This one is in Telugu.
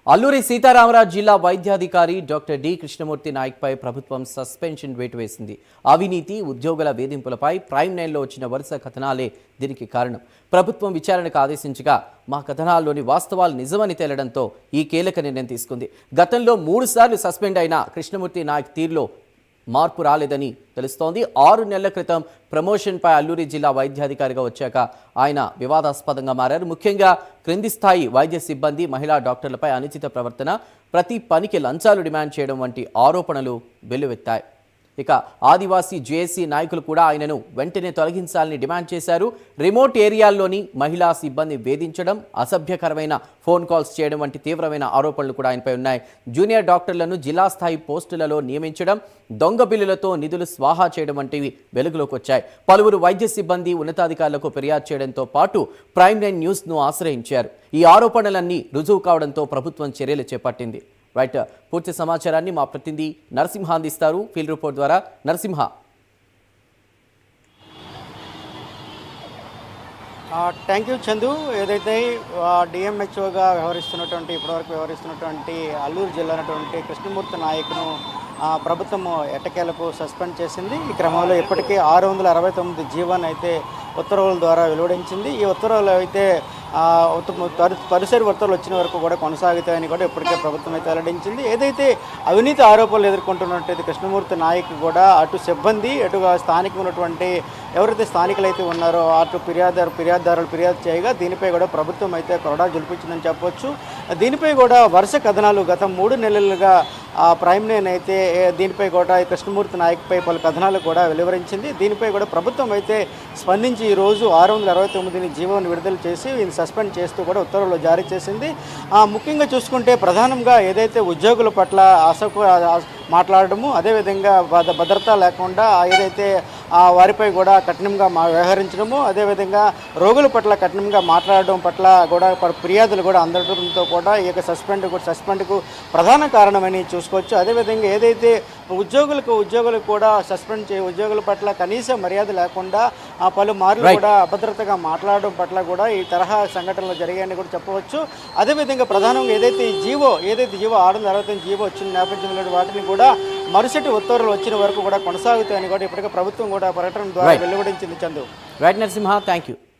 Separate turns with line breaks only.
అల్లూరి సీతారామరాజు జిల్లా వైద్యాధికారి డాక్టర్ డి కృష్ణమూర్తి నాయక్పై ప్రభుత్వం సస్పెన్షన్ వేటు వేసింది. అవినీతి, ఉద్యోగుల వేధింపులపై ప్రైమ్ లైన్లో వచ్చిన వరుస కథనాలే దీనికి కారణం. ప్రభుత్వం విచారణకు ఆదేశించగా మా కథనాల్లోని వాస్తవాలు నిజమని తేలడంతో ఈ కీలక నిర్ణయం తీసుకుంది. గతంలో 3 సార్లు సస్పెండ్ అయిన కృష్ణమూర్తి నాయక్ తీరులో మార్పు రాలేదని తెలుస్తోంది. 6 నెలల క్రితం ప్రమోషన్పై అల్లూరి జిల్లా వైద్యాధికారిగా వచ్చాక ఆయన వివాదాస్పదంగా మారారు. ముఖ్యంగా క్రింది స్థాయి వైద్య సిబ్బంది, మహిళా డాక్టర్లపై అనుచిత ప్రవర్తన, ప్రతి పనికి లంచాలు డిమాండ్ చేయడం వంటి ఆరోపణలు వెల్లువెత్తాయి. ఇక ఆదివాసీ జేఏసీ నాయకులు కూడా ఆయనను వెంటనే తొలగించాలని డిమాండ్ చేశారు. రిమోట్ ఏరియాల్లోని మహిళా సిబ్బంది వేధించడం, అసభ్యకరమైన ఫోన్ కాల్స్ చేయడం వంటి తీవ్రమైన ఆరోపణలు కూడా ఆయనపై ఉన్నాయి. జూనియర్ డాక్టర్లను జిల్లా స్థాయి పోస్టులలో నియమించడం, దొంగ బిల్లులతో నిధులు స్వాహా చేయడం వంటివి వెలుగులోకి వచ్చాయి. పలువురు వైద్య సిబ్బంది ఉన్నతాధికారులకు ఫిర్యాదు చేయడంతో పాటు ప్రైమ్ లైన్ న్యూస్ను ఆశ్రయించారు. ఈ ఆరోపణలన్నీ రుజువు కావడంతో ప్రభుత్వం చర్యలు చేపట్టింది. రైట్, పూర్తి సమాచారాన్ని మా ప్రతినిధి నరసింహ అందిస్తారు ఫీల్డ్ రిపోర్ట్ ద్వారా. Narasimha,
thank you Chandu. ఏదైతే డిఎంహెచ్ఓగా ఇప్పటివరకు వ్యవహరిస్తున్నటువంటి అల్లూరు జిల్లా అటువంటి కృష్ణమూర్తి నాయక్ను ప్రభుత్వం ఎట్టకేలకు సస్పెండ్ చేసింది. ఈ క్రమంలో ఇప్పటికీ 669 జీవోని అయితే ఉత్తర్వుల ద్వారా వెలువడించింది. ఈ ఉత్తర్వులు అయితే పరిసరి ఉత్తర్వులు వచ్చిన వరకు కూడా కొనసాగుతాయని కూడా ఇప్పటికే ప్రభుత్వం అయితే వెల్లడించింది. ఏదైతే అవినీతి ఆరోపణలు ఎదుర్కొంటున్నట్టు కృష్ణమూర్తి నాయక్ కూడా అటు సిబ్బంది, అటుగా స్థానికంగా ఉన్నటువంటి ఎవరైతే స్థానికులైతే ఉన్నారో అటు ఫిర్యాదుదారులు ఫిర్యాదు చేయగా దీనిపై కూడా ప్రభుత్వం అయితే కొరడా జులిపించిందని చెప్పొచ్చు. దీనిపై కూడా వరుస కథనాలు గత 3 నెలలుగా ప్రైమ్ లైన్ అయితే దీనిపై కూడా కృష్ణమూర్తి నాయక్పై పలు కథనాలు కూడా వెలువరించింది. దీనిపై కూడా ప్రభుత్వం అయితే స్పందించి ఈరోజు 669 జీవోను విడుదల చేసి ఈయన సస్పెండ్ చేస్తూ కూడా ఉత్తర్వులు జారీ చేసింది. ముఖ్యంగా చూసుకుంటే ప్రధానంగా ఏదైతే ఉద్యోగుల పట్ల మాట్లాడడము, అదేవిధంగా భద్రత లేకుండా ఏదైతే వారిపై కూడా కఠినంగా వ్యవహరించడము, అదేవిధంగా రోగుల పట్ల కఠినంగా మాట్లాడడం పట్ల కూడా ఫిర్యాదులు కూడా అందడంతో కూడా ఈ యొక్క సస్పెండ్కు ప్రధాన కారణమని చూసుకోవచ్చు. అదేవిధంగా ఏదైతే ఉద్యోగులకు కూడా ఉద్యోగుల పట్ల కనీస మర్యాద లేకుండా పలుమార్లు కూడా అభద్రతగా మాట్లాడడం పట్ల కూడా ఈ తరహా సంఘటనలు జరిగాయని కూడా చెప్పవచ్చు. అదేవిధంగా ప్రధానంగా ఏదైతే జీవో 669 జీవో వచ్చిన నేపథ్యంలో వాటిని కూడా మరుసటి ఉత్తర్వులు వచ్చిన వరకు కూడా కొనసాగుతాయని కూడా ఇప్పటికే ప్రభుత్వం కూడా ప్రకటన ద్వారా వెలువడించింది. Chandu.
Right Narasimha, thank you.